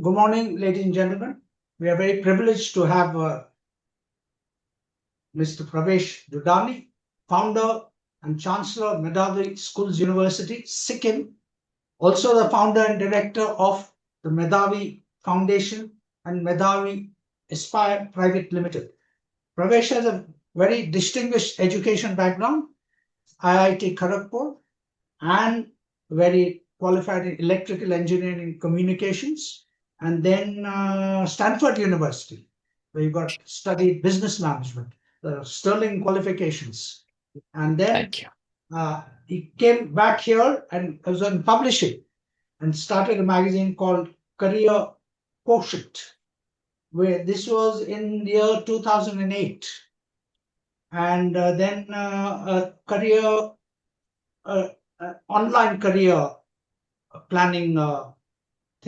Good morning, ladies and gentlemen. We are very privileged to have Mr. Pravesh Dudani, founder and Chancellor of Medhavi Schools University, Sikkim, also the founder and director of the Medhavi Foundation and Medhavi Aspire Private Limited. Pravesh has a very distinguished education background, IIT Kharagpur, and very qualified in electrical engineering and communications, and then Stanford University, where you got studied business management, the sterling qualifications, and then Thank you. he came back here and was in publishing and started a magazine called Career Quotient, where this was in the year 2008, and then a career online career planning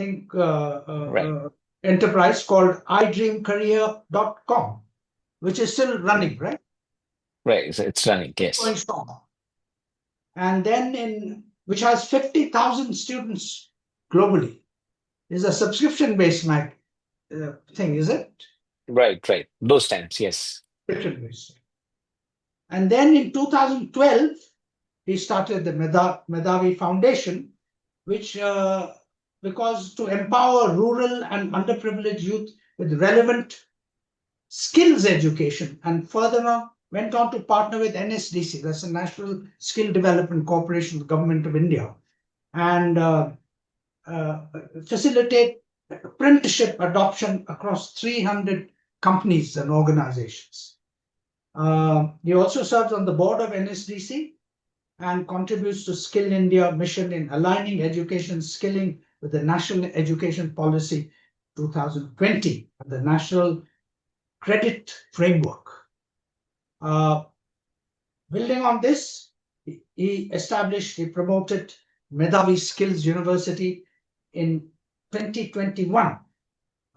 Right. enterprise called idreamcareer.com, which is still running, right? Right. So it's running. Going Yes. strong. And then which has 50,000 students globally. Is a subscription-based thing, is it? Right. Right. Those times. Yes. Subscription-based. And then in 2012, he started the Medhavi Foundation, which because to empower rural and underprivileged youth with relevant skills education, and further on went on to partner with NSDC, that's the National Skill Development Corporation of the Government of India, and facilitate apprenticeship adoption across 300 companies and organizations. He also serves on the board of NSDC and contributes to Skill India mission in aligning education skilling with the National Education Policy 2020 and the National Credit Framework. Building on this, he promoted Medhavi Skills University in 2021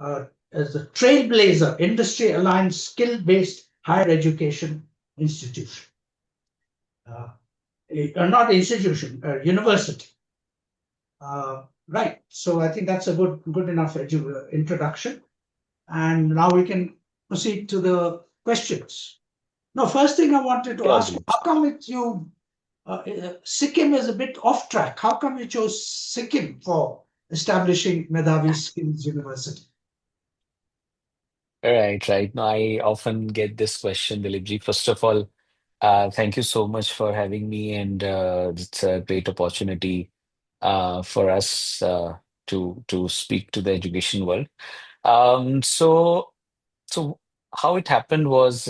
as a trailblazer, industry-aligned, skill-based higher education institution. Not institution, university. Right. So I think that's a good enough introduction. And now we can proceed to the questions. Now, first thing I wanted to ask, how come Sikkim is a bit off track? How come you chose Sikkim for establishing Medhavi Skills University? Right. Right. Now, I often get this question, Dilipji. First of all, thank you so much for having me, and it's a great opportunity for us to speak to the education world. Um, so so how it happened was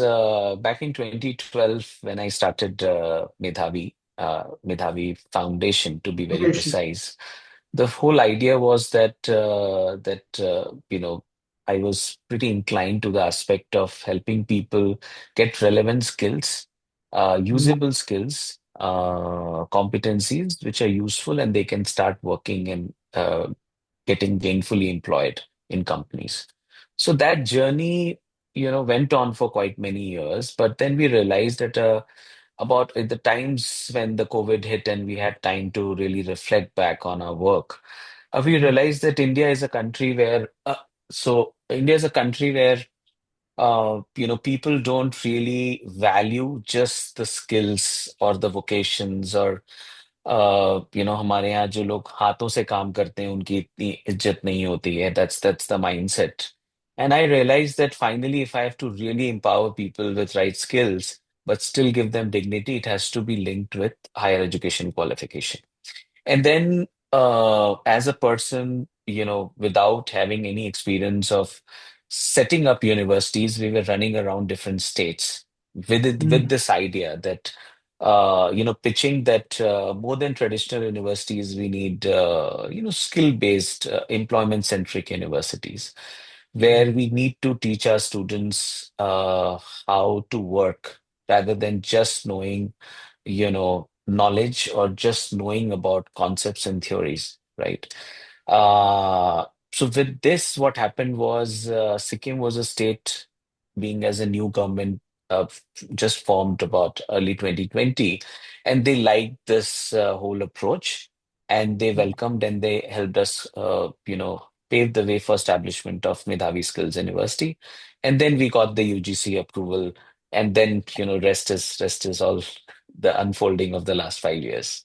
back in 2012 when I started Medhavi Foundation, to be very Education. precise. The whole idea was that I was pretty inclined to the aspect of helping people get relevant skills, usable skills, competencies which are useful and they can start working and getting gainfully employed in companies. So that journey, went on for quite many years. But then we realized that about at the times when the COVID hit and we had time to really reflect back on our work, we realized that India is a country where people don't really value just the skills or the vocations or हमारे यहाँ जो लोग हाथों से काम करते हैं उनकी इतनी इज्जत नहीं होती है. That's the mindset. And I realized that finally, if I have to really empower people with right skills, but still give them dignity, it has to be linked with higher education qualification. And then, as a person, without having any experience of setting up universities, we were running around different states with this idea that, pitching that more than traditional universities, we need, skill-based, employment-centric universities where we need to teach our students how to work rather than just knowing knowledge or just knowing about concepts and theories, right? So with this, what happened was Sikkim was a state being as a new government just formed about early 2020, and they liked this whole approach, and they welcomed and they helped us, paved the way for establishment of Medhavi Skills University. And then we got the UGC approval, and then rest is all the unfolding of the last 5 years.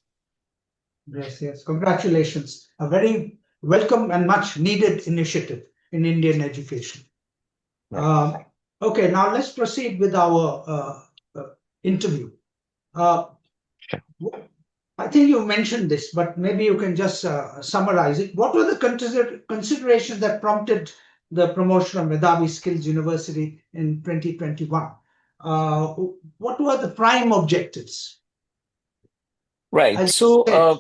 Yes, yes. Congratulations. A very welcome and much needed initiative in Indian education. Right. Uh, okay, now let's proceed with our interview. Uh, Sure. I think you mentioned this, but maybe you can just summarize it. What were the considerations that prompted the promotion of Medhavi Skills University in 2021? Uh, what were the prime objectives? Right. As So, you said,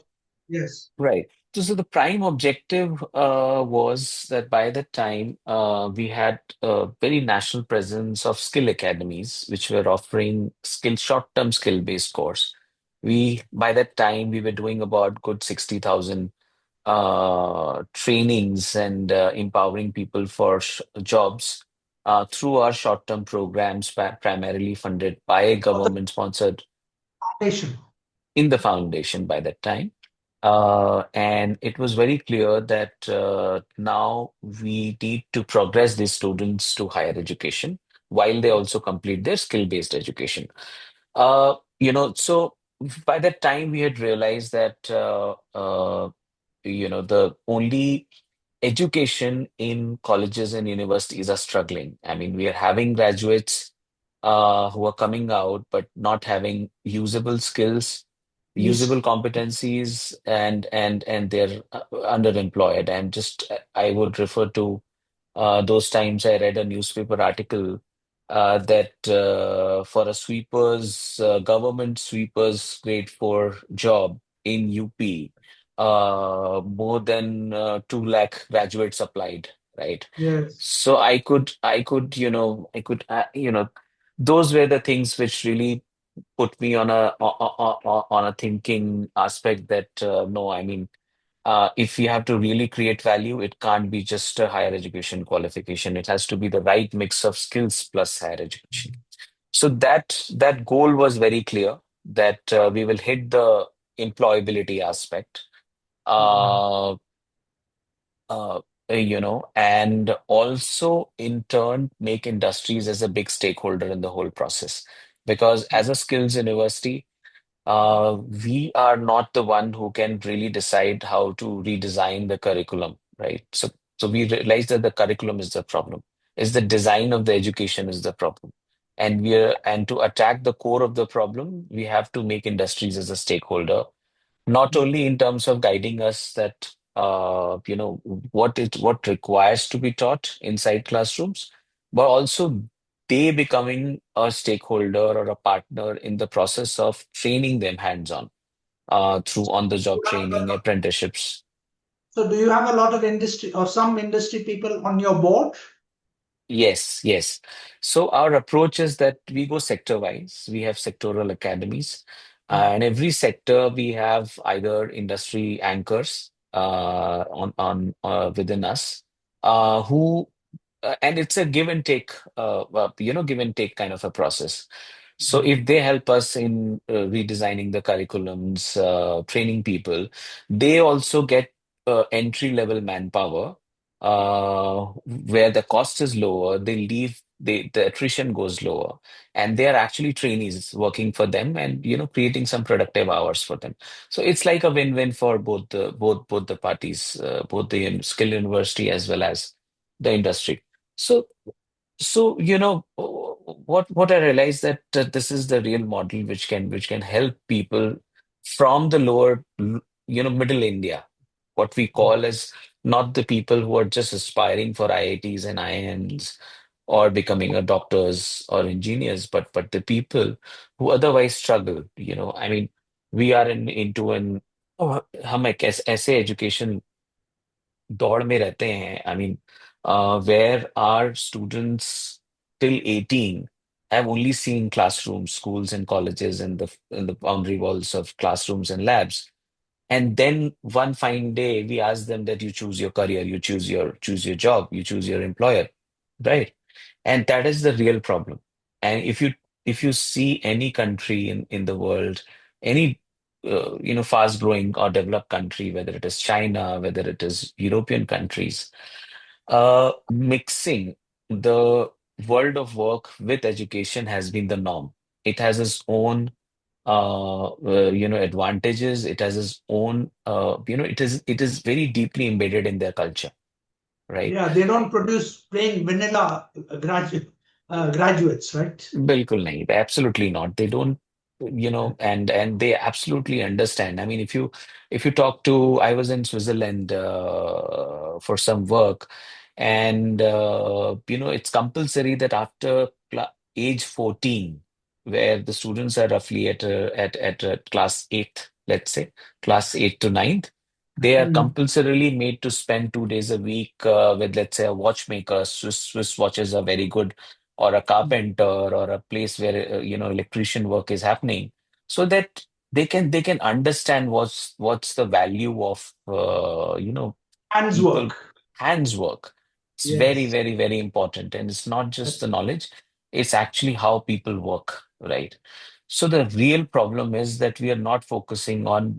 yes, right. So the prime objective was that by that time we had a very national presence of skill academies, which were offering short-term skill-based course. By that time we were doing about good 60,000 trainings and empowering people for jobs through our short-term programs, primarily funded by for the government-sponsored foundation. in the foundation by that time. And it was very clear that now we need to progress these students to higher education while they also complete their skill-based education. So by that time we had realized that the only education in colleges and universities are struggling. I mean, we are having graduates who are coming out but not having usable skills, usable Yes, competencies, and they're underemployed. And just I would refer to those times I read a newspaper article that for a government sweepers grade 4 job in UP, more than 2 lakh graduates applied, right? yes. So those were the things which really put me on a thinking aspect that no, I mean, if we have to really create value, it can't be just a higher education qualification. It has to be the right mix of skills plus higher education. So that goal was very clear that we will hit the employability aspect. Mhm. Uh, and also in turn make industries as a big stakeholder in the whole process. Because as a skills university, we are not the one who can really decide how to redesign the curriculum, right? So we realize that the curriculum is the problem, is the design of the education is the problem. And to attack the core of the problem, we have to make industries as a stakeholder, not only in terms of guiding us that what requires to be taught inside classrooms, but also they becoming a stakeholder or a partner in the process of training them hands-on through on-the-job training, apprenticeships. So, do you have a lot of industry or some industry people on your board? Yes, yes. So our approach is that we go sector-wise. We have sectoral academies. In every sector, we have either industry anchors on within us who and it's a give and take kind of a process. So if they help us in redesigning the curriculums, training people, they also get entry level manpower where the cost is lower. The attrition goes lower, and they are actually trainees working for them, and creating some productive hours for them. So it's like a win-win for both the parties, both the skill university as well as the industry. So what I realized that this is the real model which can help people from the lower, middle India, what we call as not the people who are just aspiring for IITs and IIMs or becoming a doctors or engineers, but the people who otherwise struggle. I mean, we are into an हम एक ऐसे education दौड़ में रहते हैं. I mean, where our students till 18 have only seen classrooms, schools and colleges and the boundary walls of classrooms and labs. And then one fine day we ask them that you choose your career, you choose your job, you choose your employer, right? And that is the real problem. And if you see any country in the world, any fast growing or developed country, whether it is China, whether it is European countries, mixing the world of work with education has been the norm. It has its own advantages. It has its own, it is very deeply embedded in their culture, right? Yeah, they don't produce plain vanilla graduates, right? बिल्कुल नहीं, absolutely not. They don't, and they absolutely understand. I mean, if you talk to, I was in Switzerland for some work, and it's compulsory that after age 14, where the students are roughly at class 8th, let's say, class 8 to ninth, they are Mm. compulsorily made to spend 2 days a week with, let's say, a watchmaker. Swiss watches are very good, or a carpenter, or a place where electrician work is happening, so that they can understand what's the value of Hands people work. hands work. It's very, Yes. very, very important, and it's not just the That's knowledge, it's actually how people work, right? So the real problem is that we are not focusing on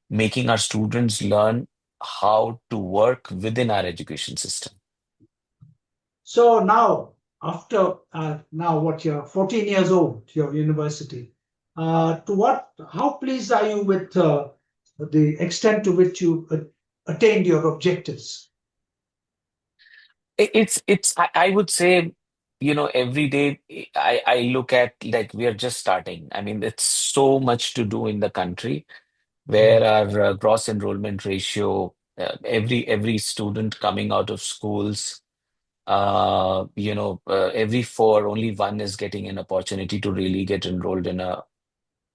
making our students learn how to work within our education system. so now, after now what you're 14 years old, your university, how pleased are you with the extent to which you attained your objectives? I would say, every day I look at, like, we are just starting. I mean, it's so much to do in the country, where our gross enrollment ratio, every student coming out of schools, every four, only one is getting an opportunity to really get enrolled in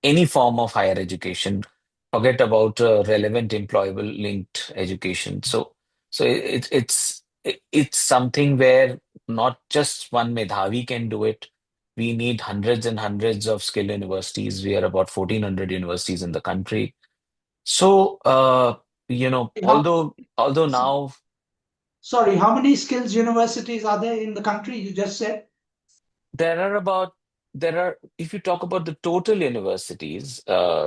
any form of higher education. Forget about relevant employable linked education. So it's something where not just one Medhavi can do it. We need hundreds and hundreds of skill universities. We are about 1,400 universities in the country. So How, although now sorry, how many skills universities are there in the country? You just said There are about there are if you talk about the total universities,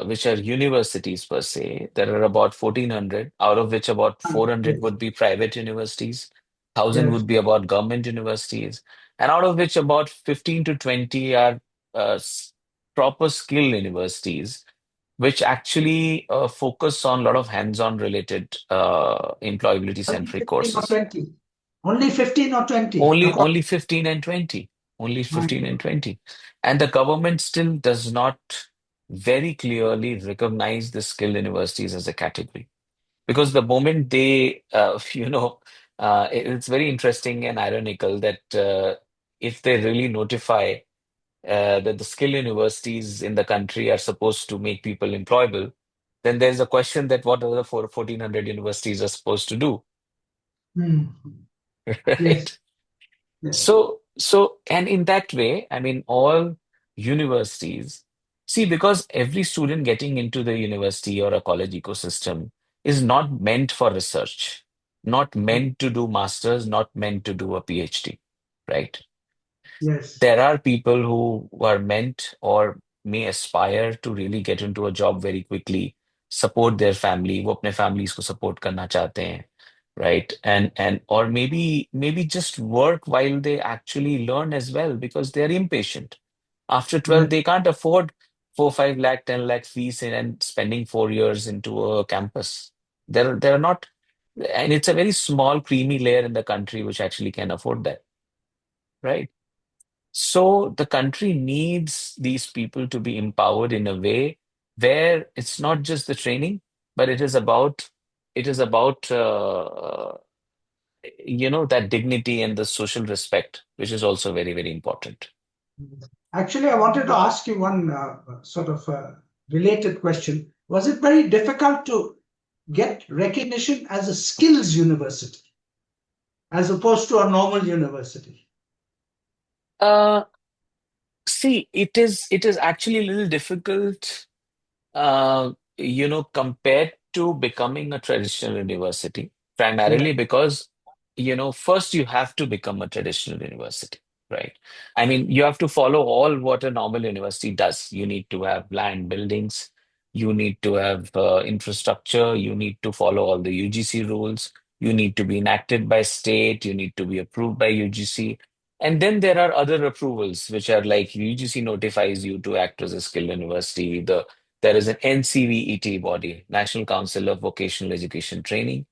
which are universities per se, there are about 1,400, out of which about 400 yes, would be private universities, 1,000 yes. would be about government universities, and out of which about 15 to 20 are proper skill universities, which actually focus on a lot of hands-on related employability Only centric 15 or courses. 20. Only 15 or 20. Only 15 and 20. Only My 15 and God. 20. And the government still does not very clearly recognize the skilled universities as a category. Because the moment they, it's very interesting and ironical that if they really notify that the skilled universities in the country are supposed to make people employable, then there's a question that what other 1,400 universities are supposed to do, Hmm. Yes. right? Yes. And in that way, I mean, all universities, see, because every student getting into the university or a college ecosystem is not meant for research, not meant to do masters, not meant to do a PhD, right? Yes. There are people who are meant or may aspire to really get into a job very quickly, support their family, वो अपने families को support करना चाहते हैं, right? And or maybe just work while they actually learn as well, because they're impatient. After 12, Yes. they can't afford 4, 5 lakh, 10 lakh fees and spending 4 years into a campus. They're not, and it's a very small, creamy layer in the country which actually can afford that, right? So the country needs these people to be empowered in a way where it's not just the training, but it is about that dignity and the social respect, which is also very, very important. Actually, I wanted to ask you one sort of related question. Was it very difficult to get recognition as a skills university as opposed to a normal university? Uh, See, it is actually a little difficult, compared to becoming a traditional university, Yeah. primarily because, first you have to become a traditional university. right? I mean, you have to follow all what a normal university does. You need to have land buildings, you need to have infrastructure, you need to follow all the UGC rules, you need to be enacted by state, you need to be approved by UGC. And then there are other approvals, which are like UGC notifies you to act as a skilled university. There is an NCVET body, National Council of Vocational Education Training,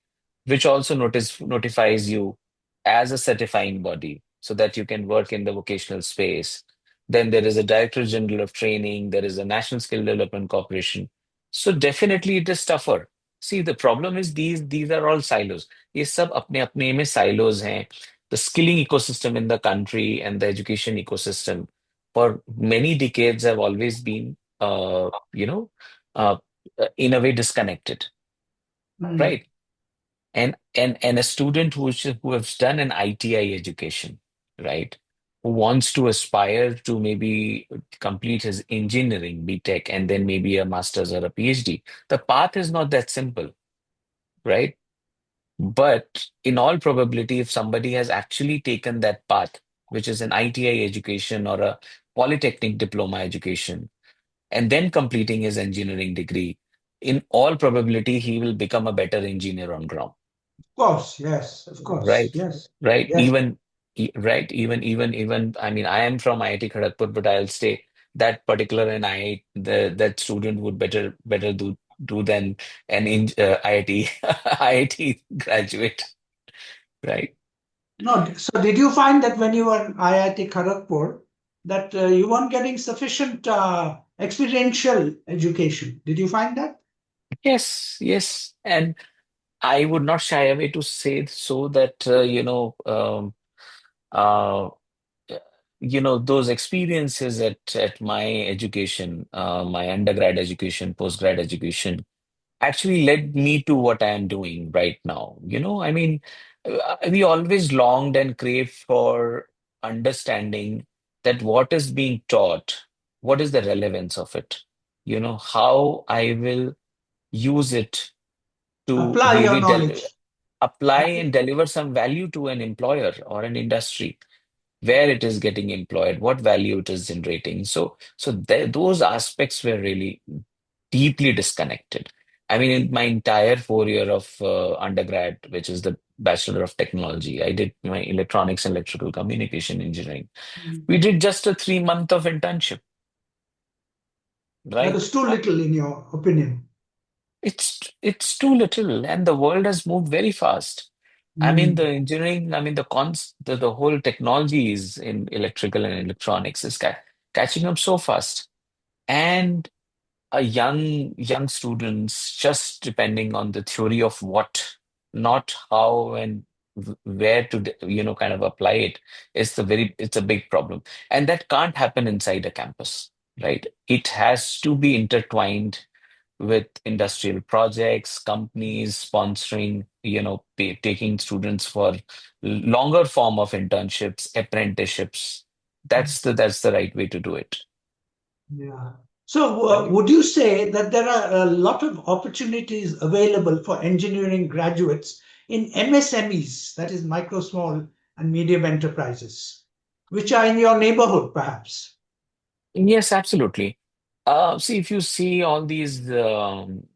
which also notifies you as a certifying body so that you can work in the vocational space. Then there is a Director General of Training, there is a National Skill Development Corporation. So definitely it is tougher. See, the problem is these are all silos. ये सब अपने अपने में silos हैं. The skilling ecosystem in the country and the education ecosystem for many decades have always been, uh, in a way disconnected, Mm. right? And a student who has done an ITI education, right? Who wants to aspire to maybe complete his engineering, BTech, and then maybe a master's or a PhD. The path is not that simple, right? But in all probability, if somebody has actually taken that path, which is an ITI education or a polytechnic diploma education, and then completing his engineering degree, in all probability, he will become a better engineer on ground. Of course, yes, of course, Right, yes, right. yes. Right. Even. I mean, I am from IIT Kharagpur, but I'll say that particular and that student would better do than IIT IIT graduate, right? No, so did you find that when you were in IIT Kharagpur, that you weren't getting sufficient experiential education? Did you find that? Yes, yes, and I would not shy away to say so that uh, those experiences at my education, my undergrad education, postgrad education, actually led me to what I am doing right now. I mean, we always longed and craved for understanding that what is being taught, what is the relevance of it, how I will use it to Apply your really knowledge. apply and deliver some value to an employer or an industry, where it is getting employed, what value it is generating. So those aspects were really deeply disconnected. I mean, in my entire 4 year of undergrad, which is the Bachelor of Technology, I did my electronics and electrical communication engineering. Mm. We did just a 3 month of internship, That right? is too little, in your opinion. It's too little, and the world has moved very fast. I mean, the Mm. engineering, I mean, the whole technologies in electrical and electronics is catching up so fast. And a young students just depending on the theory of what, not how and where to kind of apply it is it's a big problem, and that can't happen inside a campus, right? It has to be intertwined with industrial projects, companies sponsoring, taking students for longer form of internships, apprenticeships. That's the right way to do it, Yeah. So, right? would you say that there are a lot of opportunities available for engineering graduates in MSMEs, that is micro, small, and medium enterprises, which are in your neighborhood, perhaps? Yes, absolutely. See, if you see all these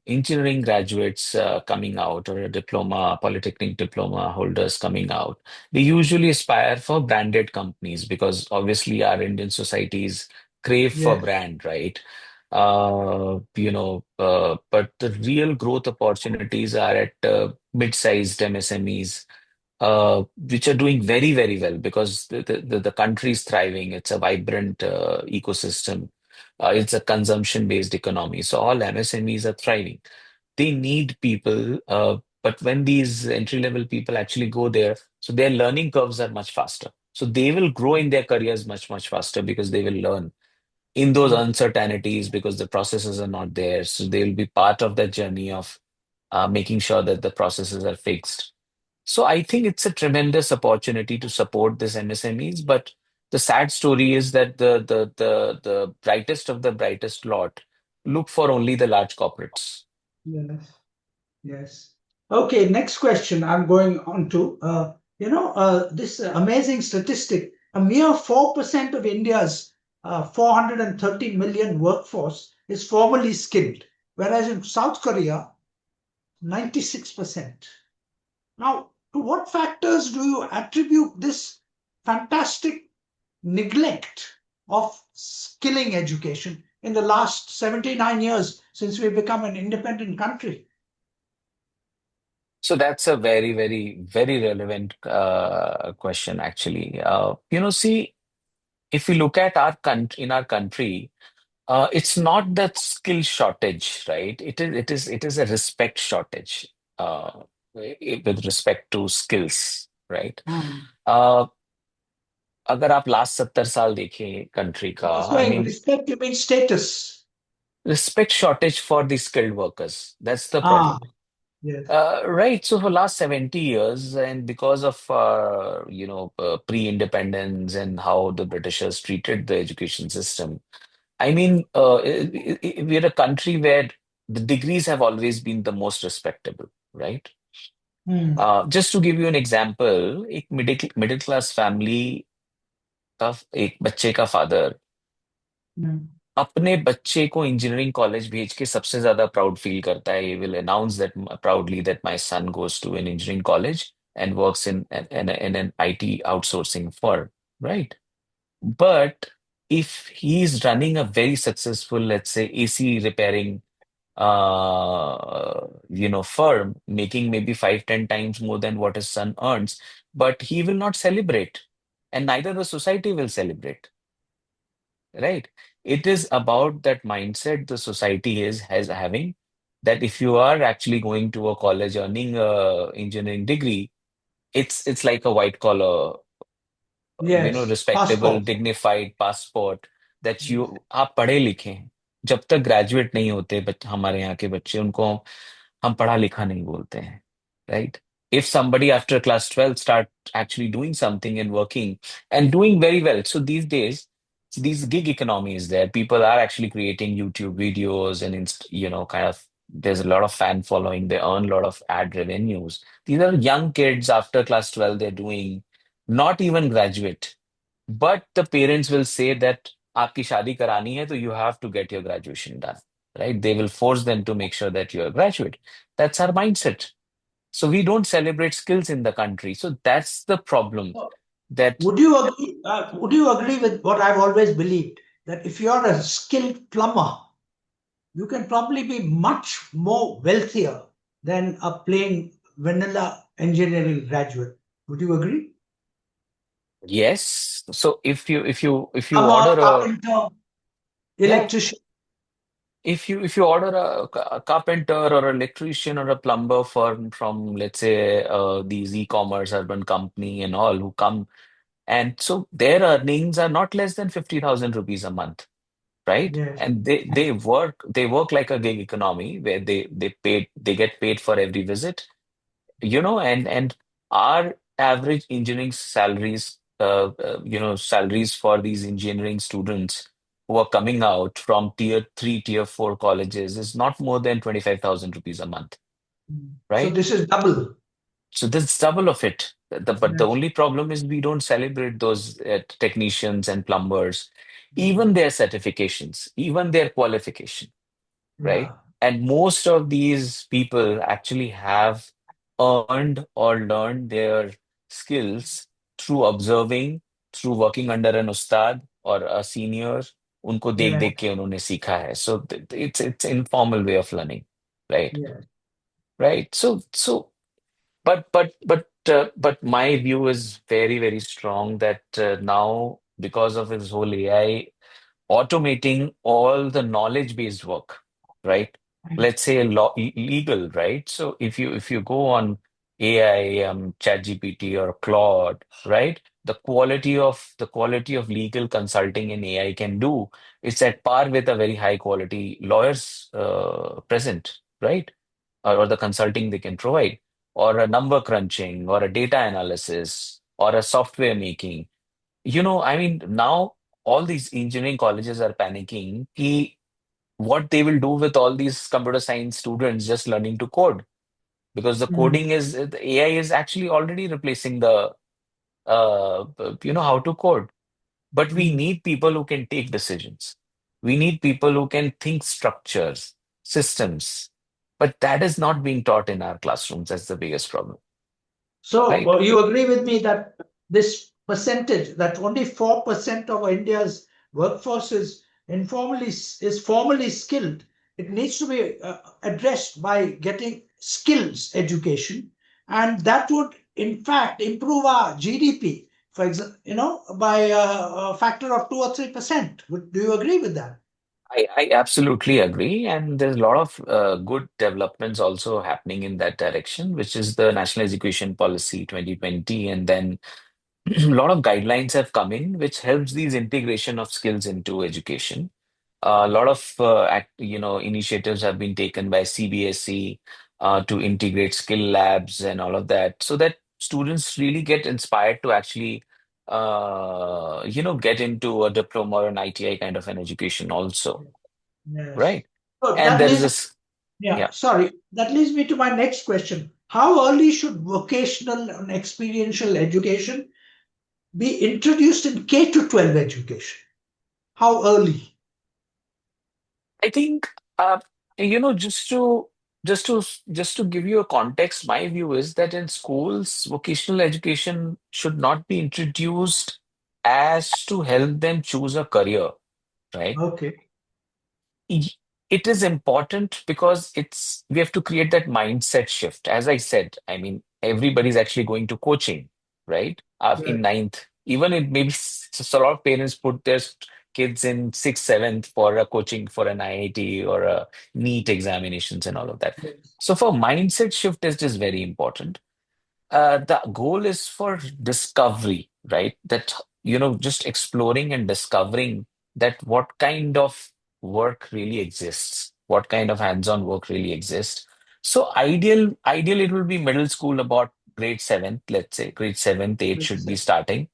engineering graduates coming out, or a diploma, polytechnic diploma holders coming out, they usually aspire for branded companies because obviously our Indian societies crave for Yes. brand, right? But the real growth opportunities are at mid-sized MSMEs, which are doing very, very well because the country is thriving. It's a vibrant ecosystem. It's a consumption-based economy. So all MSMEs are thriving. They need people, but when these entry-level people actually go there, so their learning curves are much faster. So they will grow in their careers much, much faster because they will learn in those uncertainties because the processes are not there. So they will be part of that journey of making sure that the processes are fixed. So I think it's a tremendous opportunity to support this MSMEs, but the sad story is that the brightest of the brightest lot look for only the large corporates. Yes. Yes. Okay, next question I'm going on to. This amazing statistic A mere 4% of India's 430 million workforce is formally skilled, whereas in South Korea, 96%. Now, to what factors do you attribute this fantastic neglect of skilling education in the last 79 years since we've become an independent country? So that's a very, very, very relevant question, actually. See, if we look at our country, in our country, it's not that skill shortage, right? It is a respect shortage, with respect to skills, right? Hmm. Uh, अगर आप last 70 साल देखें country का, So I in mean respect, you mean status. respect shortage for the skilled workers. That's the Ah, problem. yes. Right. So for last 70 years, and because of pre-independence and how the Britishers treated the education system, I mean, we're a country where the degrees have always been the most respectable, right? Hmm. Just to give you an example, एक middle class family का एक बच्चे का father Hmm. अपने बच्चे को engineering college भेज के सबसे ज्यादा प्राउड फील करता है. He will announce that proudly that my son goes to an engineering college and works in an IT outsourcing firm, right? But if he's running a very successful, let's say, AC repairing firm, making maybe 5-10 times more than what his son earns, but he will not celebrate, and neither the society will celebrate. Right. It is about that mindset the society is has having, that if you are actually going to a college earning a engineering degree, it's like a white collar, Yes. respectable, Passport. dignified passport that Yes. you आप पढ़े लिखे हैं. जब तक graduate नहीं होते हमारे यहाँ के बच्चे, उनको हम पढ़ा लिखा नहीं बोलते हैं, right? If somebody after class 12 start actually doing something and working and doing very well, so these days these gig economy is there. People are actually creating YouTube videos and kind of there's a lot of fan following. They earn a lot of ad revenues. These are young kids after class 12. They're doing not even graduate, but the parents will say that आपकी शादी करानी है, तो you have to get your graduation done, right? They will force them to make sure that you're a graduate. That's our mindset. So we don't celebrate skills in the country. So that's the problem. That Would you agree with what I've always believed that if you're a skilled plumber, you can probably be much more wealthier than a plain vanilla engineering graduate? Would you agree? yes. So if you Plumber, order a carpenter, yeah, electrician. if you order a carpenter or electrician or a plumber from let's say these e-commerce urban company and all who come, and so their earnings are not less than 50,000 rupees a month, right? Yes. And they work like a gig economy where they get paid for every visit, and our average engineering salaries, salaries for these engineering students who are coming out from tier 3, tier 4 colleges is not more than 25,000 rupees a month, So right? this is double. So that's double of it. But the Yes. only problem is we don't celebrate those technicians and plumbers, Mm. even their certifications, even their qualification, right? Yeah. And most of these people actually have earned or learned their skills through observing, through working under an ustad or a senior. उनको देख Yeah. देख के उन्होंने सीखा है. So it's informal way of learning, right? Yeah. Right. So but my view is very, very strong that now because of his whole AI automating all the knowledge-based work, right? Let's say legal, right? So if you go on AI, ChatGPT or Claude, right? The quality of legal consulting in AI can do, it's at par with a very high quality lawyers present, right? Or the consulting they can provide, or a number crunching, or a data analysis, or a software making. I mean, now all these engineering colleges are panicking ki what they will do with all these computer science students just learning to code, because the Mm. coding is the AI is actually already replacing the how to code. But we Mm. need people who can take decisions. We need people who can think structures, systems. But that is not being taught in our classrooms. That's the biggest problem, So right? you agree with me that this percentage, that only 4% of India's workforce is formally skilled. It needs to be addressed by getting skills education, and that would in fact improve our GDP. For example, by a factor of 2 or 3%. Do you agree with that? I absolutely agree. And there's a lot of good developments also happening in that direction, which is the National Education Policy 2020. And then a lot of guidelines have come in, which helps these integration of skills into education. A lot of initiatives have been taken by CBSE to integrate skill labs and all of that, so that students really get inspired to actually get into a diploma or an ITI kind of an education also, Yes. right? So And that there is leads, this, yeah, yeah. sorry, that leads me to my next question. How early should vocational and experiential education be introduced in K to 12 education? How early? I think uh, you know just to just to give you a context, my view is that in schools, vocational education should not be introduced as to help them choose a career, right? Okay. Y- It is important because it's we have to create that mindset shift. As I said, I mean, everybody's actually going to coaching, right? In Right. ninth, even it maybe a lot of parents put their kids in sixth, seventh for a coaching for an IIT or a NEET examinations and all of that. Yes. So for mindset shift is just very important. The goal is for discovery, right? That, just exploring and discovering that what kind of work really exists, what kind of hands-on work really exists. So ideal, it will be middle school about grade seventh, let's say grade seventh, eight should be starting.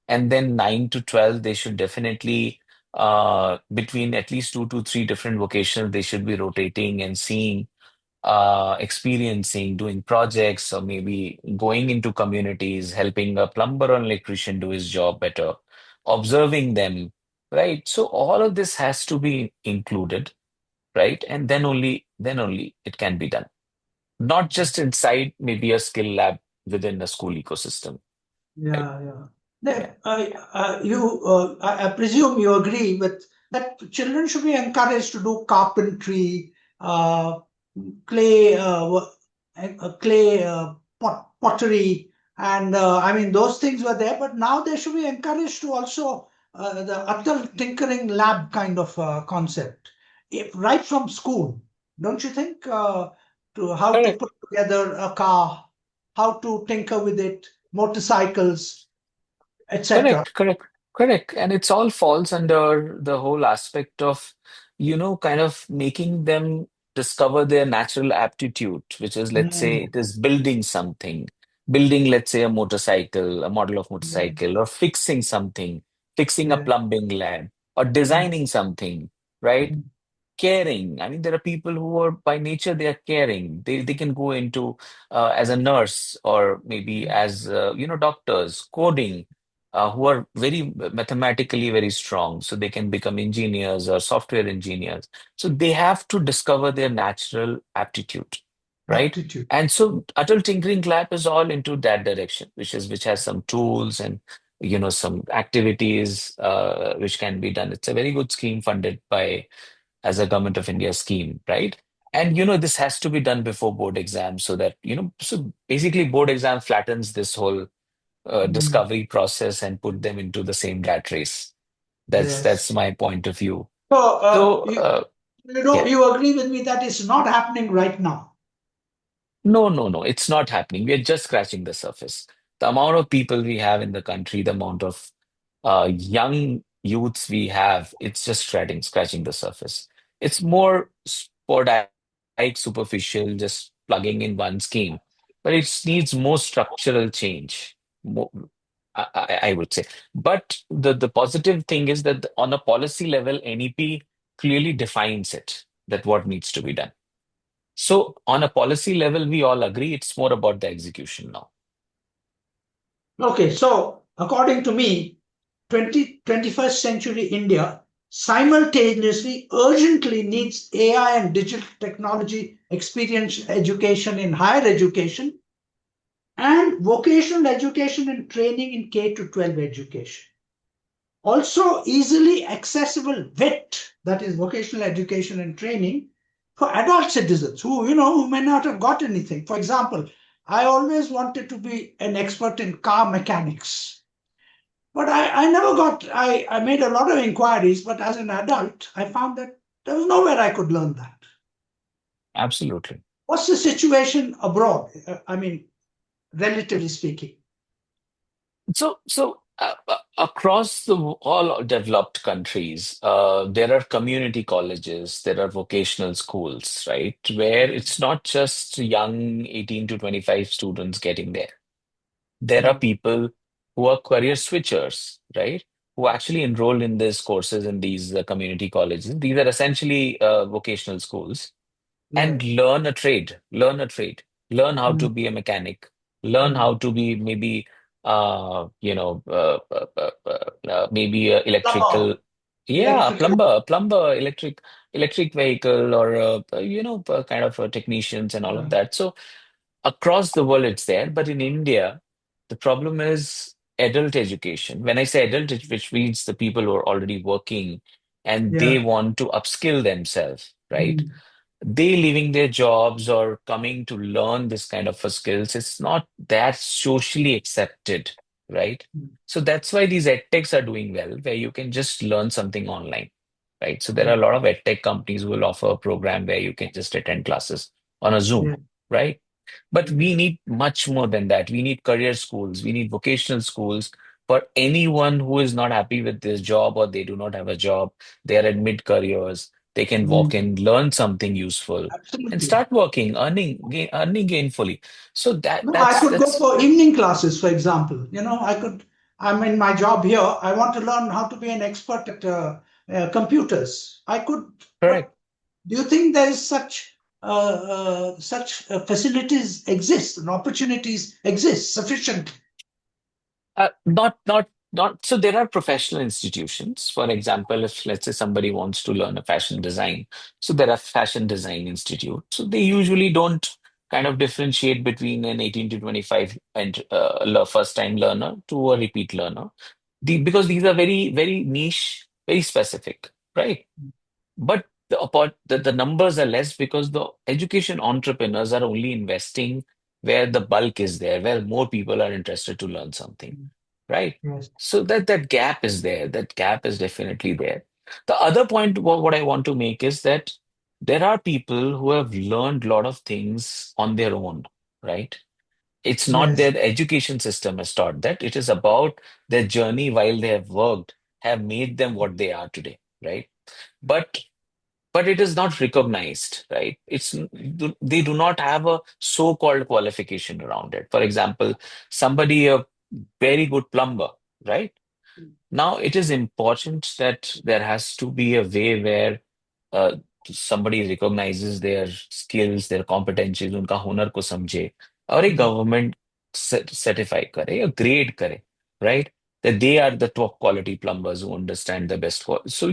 And then 9 to 12, they should definitely, between at least 2 to 3 different vocations, they should be rotating and seeing experiencing, doing projects, or maybe going into communities, helping a plumber or an electrician do his job better, observing them, right? So all of this has to be included, right? And then only it can be done. Not just inside maybe a skill lab within a school ecosystem, right? Yeah, yeah. Yeah. I presume you agree with that children should be encouraged to do carpentry, uh, clay, clay pottery, and I mean those things were there, but now they should be encouraged to also the adult tinkering lab kind of concept, right from school, don't you think? To how to Correct. put together a car, how to tinker with it, motorcycles, etc. Correct. And it's all falls under the whole aspect of, kind of making them discover their natural aptitude, which is, let's say, Mm, it is building something, building, let's say, a motorcycle, a model of yeah, motorcycle, or fixing something, fixing a yeah, plumbing lab, or mm, designing something, right? mm, Caring. I mean, there are people who are by nature they are caring. They can go into as a nurse or maybe as doctors, coding, who are very mathematically very strong, so they can become engineers or software engineers. So they have to discover their natural aptitude, right? aptitude. And so Adult Tinkering Lab is all into that direction, which has some tools and some activities which can be done. It's a very good scheme funded by as a Government of India scheme, right? And this has to be done before board exams so that, so basically board exam flattens this whole Mm, discovery process and put them into the same rat race. That's yes. my point of view. So So yeah. you agree with me that it's not happening right now. No, it's not happening. We are just scratching the surface. The amount of people we have in the country, the amount of young youths we have, it's just scratching the surface. It's more sporadic, superficial, just plugging in one scheme, but it needs more structural change. More, I would say. But the positive thing is that on a policy level, NEP clearly defines it, that what needs to be done. So on a policy level, we all agree it's more about the execution now. Okay, so according to me, 21st century India simultaneously urgently needs AI and digital technology experiential education in higher education and vocational education and training in K to 12 education. Also, easily accessible VET, that is vocational education and training, for adult citizens who may not have got anything. For example, I always wanted to be an expert in car mechanics. But I never got, I made a lot of inquiries, but as an adult, I found that there was nowhere I could learn that. Absolutely. What's the situation abroad? I mean, relatively speaking. So across all developed countries, there are community colleges, there are vocational schools, right? Where it's not just young 18 to 25 students getting there. There are Mm. people who are career switchers, right? Who actually enroll in these courses in these community colleges. These are essentially vocational schools Yeah. and learn how to Mm. be a mechanic, learn Mm. how to be maybe, maybe a Plumber, electrical, yeah, electrical. plumber, electric vehicle, or, kind of technicians and all of Yeah. that. So across the world, it's there. But in India, the problem is adult education. When I say adult, which means the people who are already working and they Yeah. want to upskill themselves, right? Mm. They leaving their jobs or coming to learn this kind of a skills, it's not that socially accepted, right? Mm. So that's why these edtechs are doing well, where you can just learn something online, right? So there are Mm. a lot of edtech companies who will offer a program where you can just attend classes on a Zoom, Yeah. right? But Yeah. we need much more than that. We need career schools, we need vocational schools for anyone who is not happy with this job or they do not have a job, they are in mid-careers, they can walk Mm. in, learn something useful, and Absolutely. start working, earning gainfully. So No, I that's could go that's for evening classes, for example. I'm in my job here. I want to learn how to be an expert at computers. I could, correct. but do you think there is such facilities exist and opportunities exist sufficient? Not so there are professional institutions. For example, if let's say somebody wants to learn a fashion design, so there are fashion design institutes. So they usually don't kind of differentiate between an 18 to 25 and first time learner to a repeat learner. Because these are very, very niche, very specific, right? But the numbers are less because the education entrepreneurs are only investing where the bulk is there, where more people are interested to learn something, right? Yes. So that gap is there. That gap is definitely there. The other point, what I want to make is that there are people who have learned a lot of things on their own, right? It's not Yes. their education system has taught that. It is about their journey while they have worked, have made them what they are today, right? But it is not recognized, right? They do not have a so-called qualification around it. For example, somebody a very good plumber, right? Now it is important that there has to be a way where uh, somebody recognizes their skills, their competencies, उनका हुनर को समझे और एक Mm. government certify करे या grade करे, right? That they are the top quality plumbers who understand the best quality. So,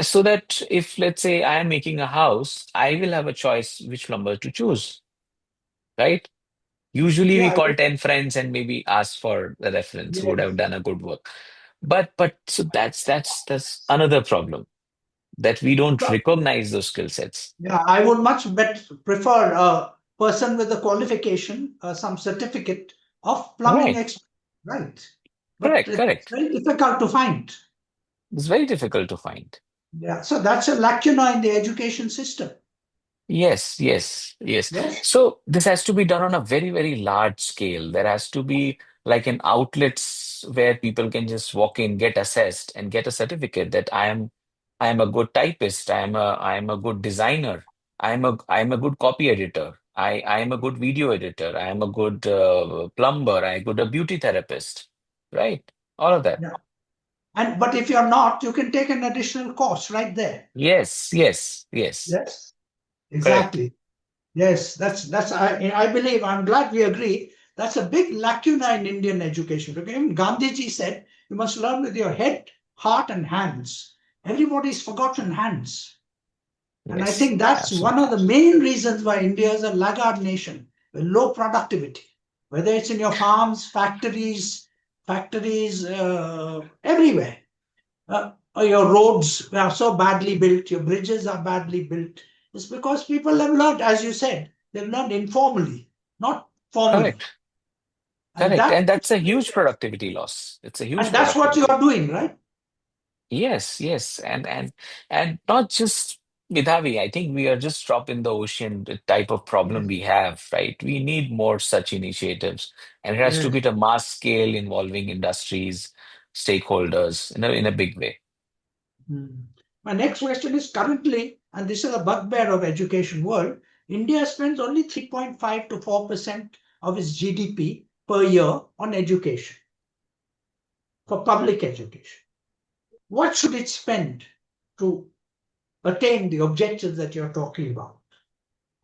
so that if let's say I am making a house, I will have a choice which plumber to choose, right? Usually we Yeah. call 10 friends and maybe ask for the reference who would have Yes. done a good work. But so that's another problem that we don't recognize those skill sets. Yeah, I would much prefer a person with a qualification, some certificate of plumbing Right. expert, right? But Correct, it's correct. very difficult to find. It's very difficult to find. Yeah, so that's a lacuna in the education system. Yes, yes, yes. Yes. So this has to be done on a very, very large scale. There has to be like an outlets where people can just walk in, get assessed, and get a certificate that I am a good typist, I am a good designer, I am a good copy editor, I am a good video editor, I am a good plumber, I am a good beauty therapist, right? All of that. Yeah. And but if you're not, you can take an additional course right there. Yes, yes, yes. Yes. Correct. Exactly. Yes, that's I believe I'm glad we agree That's a big lacuna in Indian education. Because even Gandhiji said, you must learn with your head, heart, and hands. Everybody's forgotten hands. And I Yes, think that's one of absolutely. the main reasons why India is a laggard nation with low productivity, whether it's in your farms, factories, everywhere. Your roads are so badly built, your bridges are badly built. It's because people have learned, as you said, they've learned informally, not formally. Correct. And Correct. that And that's a huge productivity loss. It's a and huge that's what you productivity. are doing, right? Yes, yes. And not just Medhavi. I think we are just drop in the ocean, the type of problem Yes. we have, right? We need more such initiatives. And it has to be Yes. at a mass scale involving industries, stakeholders in a big way. Hmm. My next question is currently, and this is a bugbear of education world, India spends only 3.5 to 4% of its GDP per year on education, for public education. What should it spend to attain the objectives that you're talking about?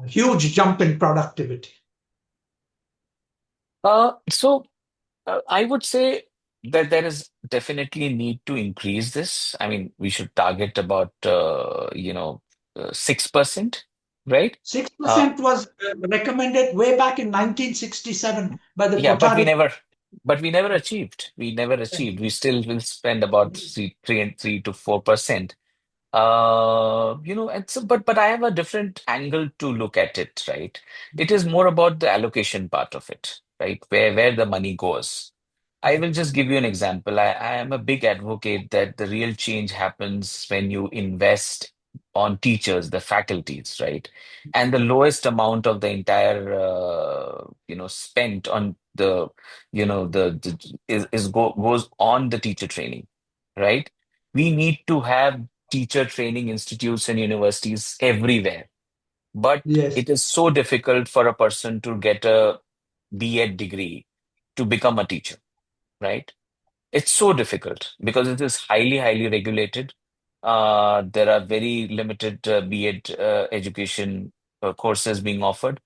A huge jump in productivity. I would say that there is definitely a need to increase this. I mean, we should target about 6%, right? Uh, 6% was recommended way back in 1967 by the yeah, Kothari. but we never achieved. We never achieved. We still will spend about 3 to 4%. And so, but I have a different angle to look at it, right? It is more about the allocation part of it, right? Where the money goes. I will just give you an example. I am a big advocate that the real change happens when you invest on teachers, the faculties, right? And the lowest amount of the entire, spent on the, the goes on the teacher training, right? We need to have teacher training institutes and universities everywhere. But Yes. it is so difficult for a person to get a B.Ed degree to become a teacher, right? It's so difficult because it is highly, highly regulated. There are very limited B.Ed education courses being offered.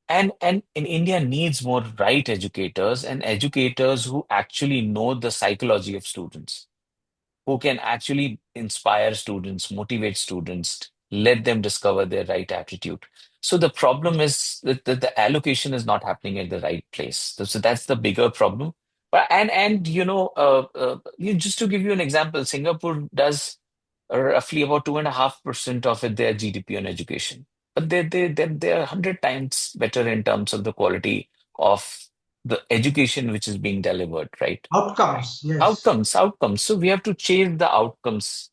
And in India needs more right educators and educators who actually know the psychology of students, who can actually inspire students, motivate students, let them discover their right attitude. So the problem is that the allocation is not happening at the right place. So that's the bigger problem. But just to give you an example, Singapore does roughly about 2.5% of their GDP on education, but they're 100 times better in terms of the quality of the education which is being delivered, right? Outcomes. Yes. Outcomes. So we have to change the outcomes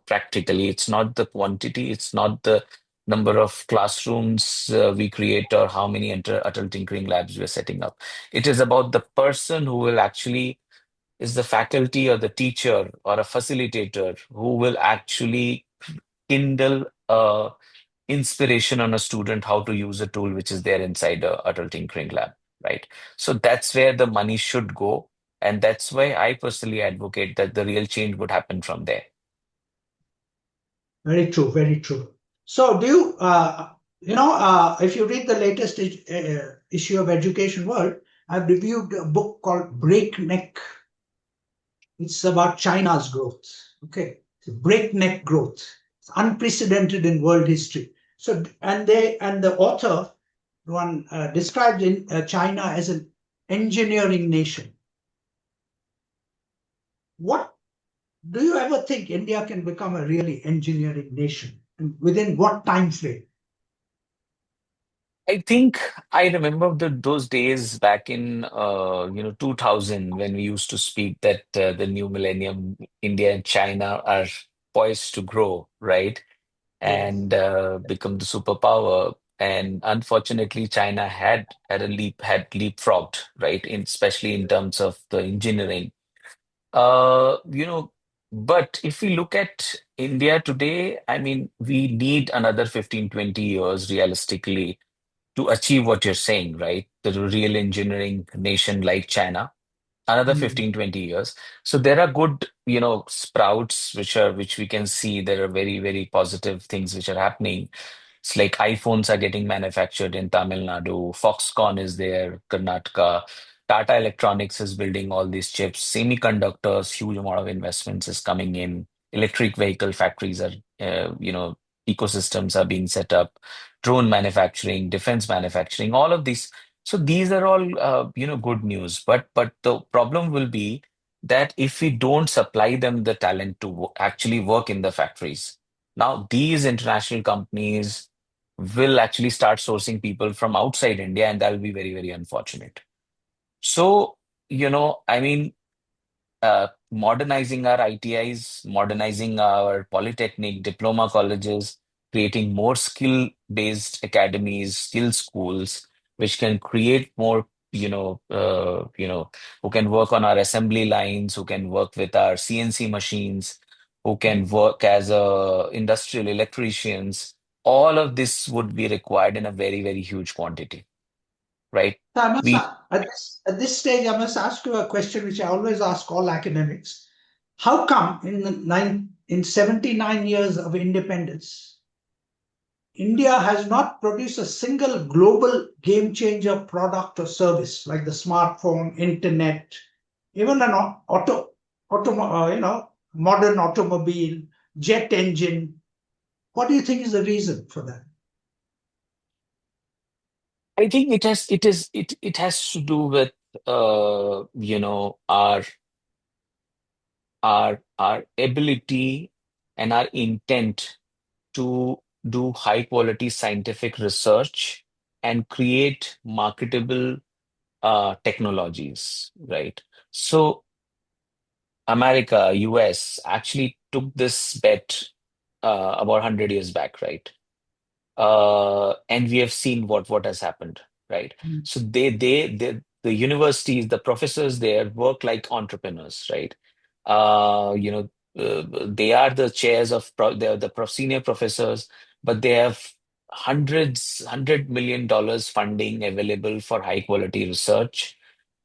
practically. It's not the quantity, it's not the number of classrooms we create or how many adult tinkering labs we're setting up. It is about the person who will actually is the faculty or the teacher or a facilitator who will actually kindle inspiration on a student how to use a tool which is there inside a adult tinkering lab, right? So that's where the money should go. And that's why I personally advocate that the real change would happen from there. Very true. Very true. So, do you, if you read the latest issue of Education World, I've reviewed a book called Breakneck. It's about China's growth. Okay, breakneck growth. It's unprecedented in world history. So, and the author one described in China as an engineering nation. What do you ever think India can become a really engineering nation? And within what time frame? I think I remember those days back in 2000 when we used to speak that the new millennium, India and China are poised to grow, right? Yes. And become the superpower. And unfortunately, China had leapfrogged, right? Especially in terms of the engineering. Uh, you know, but if we look at India today, I mean, we need another 15, 20 years realistically to achieve what you're saying, right? The real engineering nation like China, another Mm. 15, 20 years. So there are good, sprouts which we can see. There are very, very positive things which are happening. It's like iPhones are getting manufactured in Tamil Nadu, Foxconn is there, Karnataka, Tata Electronics is building all these chips, semiconductors, huge amount of investments is coming in, electric vehicle factories are, ecosystems are being set up, drone manufacturing, defense manufacturing, all of these. So these are all, good news. But the problem will be that if we don't supply them the talent to actually work in the factories, now these international companies will actually start sourcing people from outside India, and that will be very, very unfortunate. So, I mean, modernizing our ITIs, modernizing our polytechnic diploma colleges, creating more skill-based academies, skill schools, which can create more, who can work on our assembly lines, who can work with our CNC machines, who can work as industrial electricians. All of this would be required in a very, very huge quantity, right? So I must, We at this stage, I must ask you a question which I always ask all academics. How come in 79 years of independence, India has not produced a single global game changer product or service like the smartphone, internet, even an modern automobile, jet engine? What do you think is the reason for that? I think it has to do with our ability and our intent to do high quality scientific research and create marketable technologies, right? So America, US actually took this bet about 100 years back, right? And we have seen what has happened, right? Mm. So the universities, the professors there work like entrepreneurs, right? You know, they are the chairs of they're the senior professors, but they have $100 million funding available for high quality research,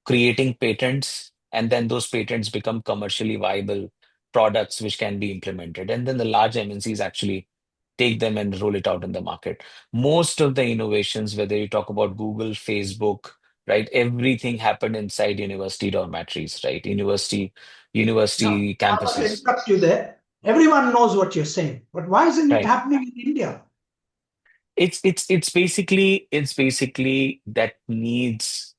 creating patents, and then those patents become commercially viable products which can be implemented. And then the large MNCs actually take them and roll it out in the market. Most of the innovations, whether you talk about Google, Facebook, right, everything happened inside university dormitories, right? Now, University I must campuses, interrupt you there. Everyone knows what you're saying, but why isn't it right? happening in India? It's basically that needs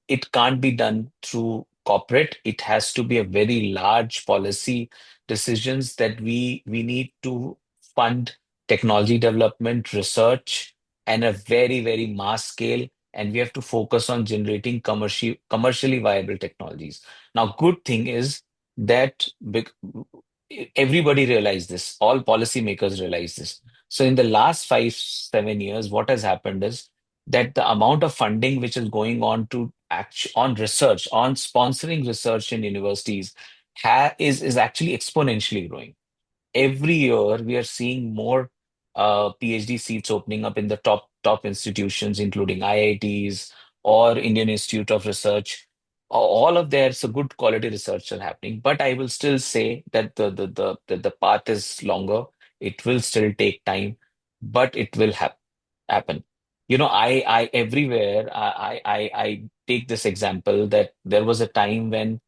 it can't be done through corporate. It has to be a very large policy decisions that we need to fund technology development, research, and a very, very mass scale. And we have to focus on generating commercially viable technologies. Now, good thing is that everybody realized this. All policymakers realize this. So in the last 5, 7 years, what has happened is that the amount of funding which is going on to on research, on sponsoring research in universities, is actually exponentially growing. Every year we are seeing more PhD seats opening up in the top institutions, including IITs or Indian Institute of Research. All of there's a good quality research are happening, but I will still say that the path is longer. It will still take time, but it will happen. I everywhere I take this example that there was a time when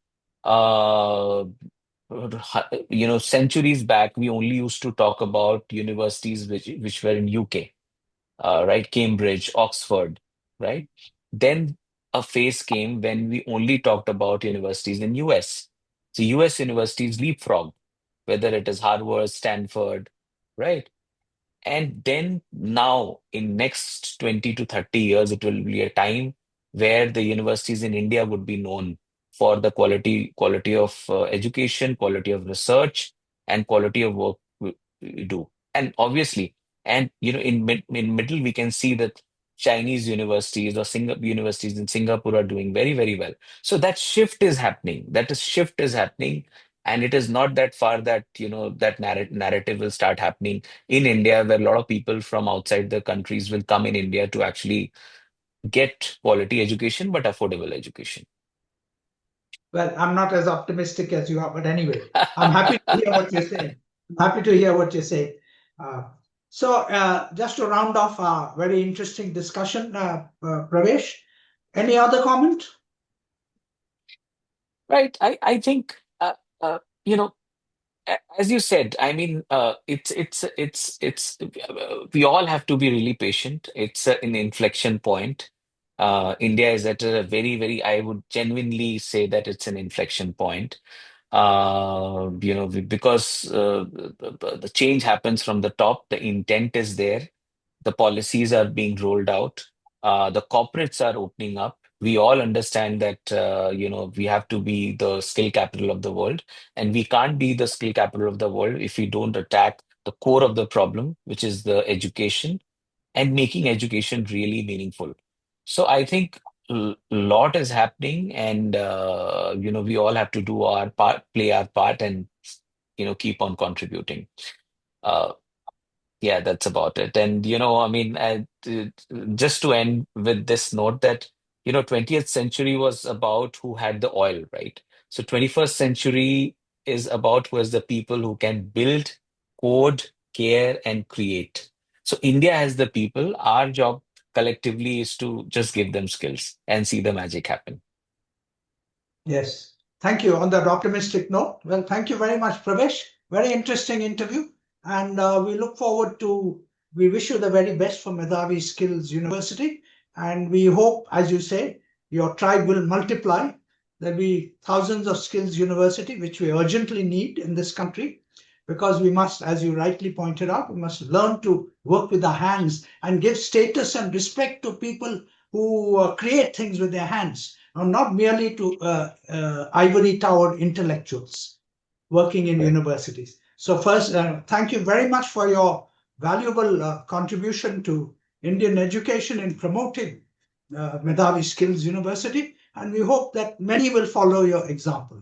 uh, centuries back, we only used to talk about universities which were in UK, right? Cambridge, Oxford, right? Then a phase came when we only talked about universities in US. So US universities leapfrog, whether it is Harvard, Stanford, right? And then now, in next 20 to 30 years, it will be a time where the universities in India would be known for the quality of education, quality of research, and quality of work we do. And obviously, and in middle, we can see that Chinese universities or Singapore universities in Singapore are doing very, very well. So that shift is happening. Shift is happening, and it is not that far that that narrative will start happening in India, where a lot of people from outside the countries will come in India to actually get quality education, but affordable education. Well, I'm not as optimistic as you are, but anyway, I'm happy to hear what you're saying. I'm happy to hear what you're saying. Just to round off a very interesting discussion, Pravesh, any other comment? Right. I think, you know, as you said, I mean, we all have to be really patient. It's an inflection point. India is at a very, very, I would genuinely say that it's an inflection point. Because the change happens from the top, the intent is there, the policies are being rolled out, the corporates are opening up. We all understand that we have to be the skill capital of the world, and we can't be the skill capital of the world if we don't attack the core of the problem, which is the education and making education really meaningful. So I think a lot is happening, and we all have to do our part, play our part, and keep on contributing. Uh, yeah, that's about it. And, I mean, just to end with this note that, 20th century was about who had the oil, right? So 21st century is about who is the people who can build, code, care, and create. So India has the people. Our job collectively is to just give them skills and see the magic happen. Yes. Thank you. On that optimistic note, well, thank you very much, Pravesh. Very interesting interview. And we wish you the very best for Medhavi Skills University. And we hope, as you say, your tribe will multiply. There'll be thousands of skills university, which we urgently need in this country, because we must, as you rightly pointed out, we must learn to work with our hands and give status and respect to people who create things with their hands, and not merely to ivory tower intellectuals working in Right. universities. So first, thank you very much for your valuable contribution to Indian education in promoting Medhavi Skills University, and we hope that many will follow your example.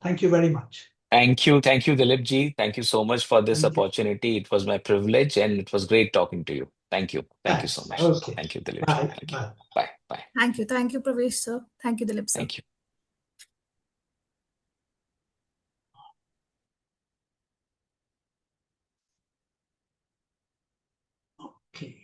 Thank you very much. Thank you. Thank you, Dilip ji. Thank you so much for this Thank you. opportunity. It was my privilege and it was great talking to you. Thank you. Thank you so Thanks. much. Okay. Thank you, Dilip ji. Bye. Thank you. Bye. Bye. Bye. Thank you. Thank you, Pravesh sir. Thank you, Dilip sir. Thank you. Okay.